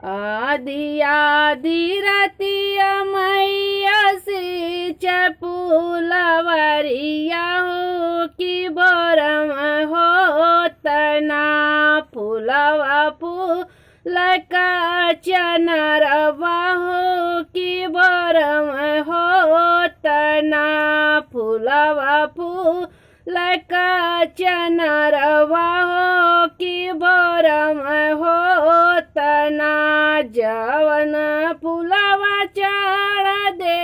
आधी आधी रतिया मैया से फुलवरिया हो कि बरम हो तना फुलवा फूल का चनरवा हो कि बरम हो तना फुलवा फूल का चनरवा हो कि बरम हो तना जवन फुलवा चढ़ दे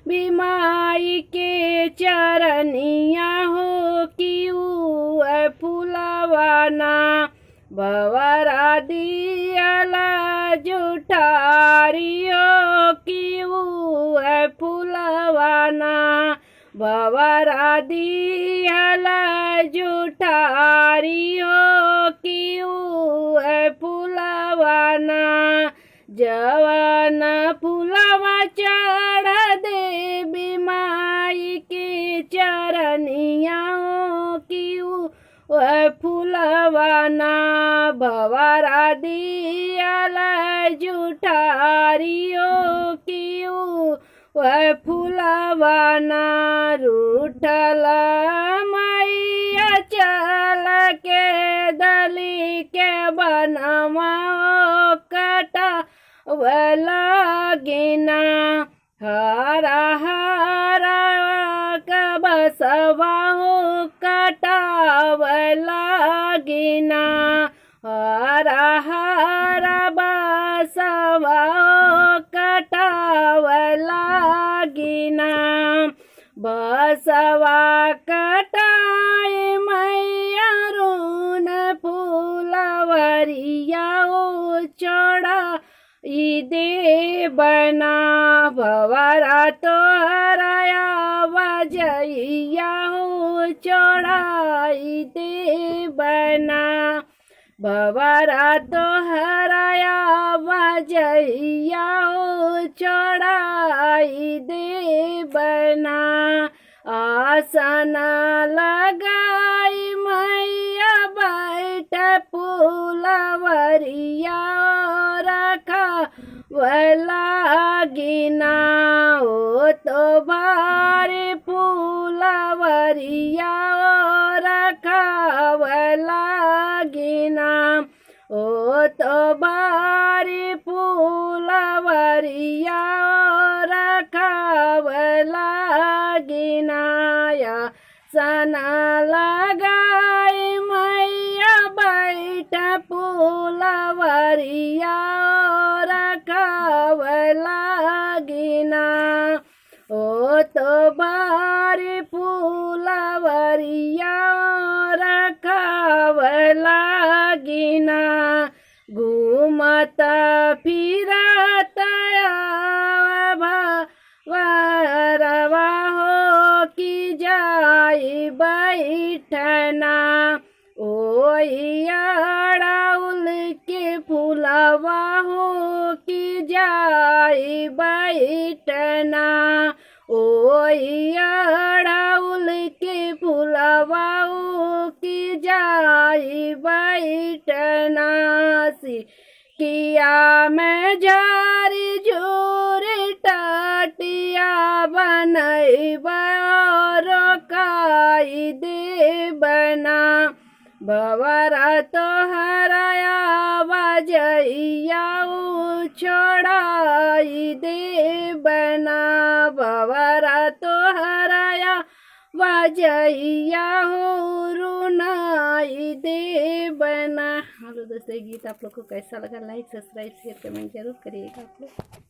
बीमाई के चरनिया हो कि फुलवाना भवरा दियला जुठारियो कि फुलवाना भवरा दियला जुठारियो कि फुलवाना जवन फुलवा चढ़ दे बीमाई के चरनिया कि फुलवाना भवरा दियला जुठारियो कि फुलवाना रूठल मैया चल के दली के बनवा कटा लगिना हरा हरा कबसवा हो कटाव लगिना हरा हरा बसवा कटाव लगिना बसवा कटाए मैया रोन फुलवरिया ओ चढ़ा दे बना भवरा तोहराया वजैया हो चढ़ाई दे बना भवरा तोहराया वजैया हो चढ़ाई दे बना आसन लगाई मैया बैठ फुलवरिया रखा वलागिना ओ तो भारी फुलवरिया रखा वलागिना ओ तो भारी फुलवरिया रखा वलागिना या सना लगाई मैया बैठ फुलवरिया रखवलागिना ओ तो बारी फुलवरिया रखवलागिना घूमत फिरत भवरवा हो कि जाई बैठना ओड़ाउल के फुलवा हो कि जाई बैठना ओड़ाउल के फुलवा हो कि जाई बैठना किया में जारी जोर टाटिया बनैबा रोकाई दे बना भवरा तोहराया वजैया छोड़ाई दे बना भवरा तोहराया वजैया हो रुनाई दे बना। हेलो दोस्तों, गीत आप लोग को कैसा लगा? लाइक सब्सक्राइब शेयर कमेंट जरूर करिएगा आप लोग।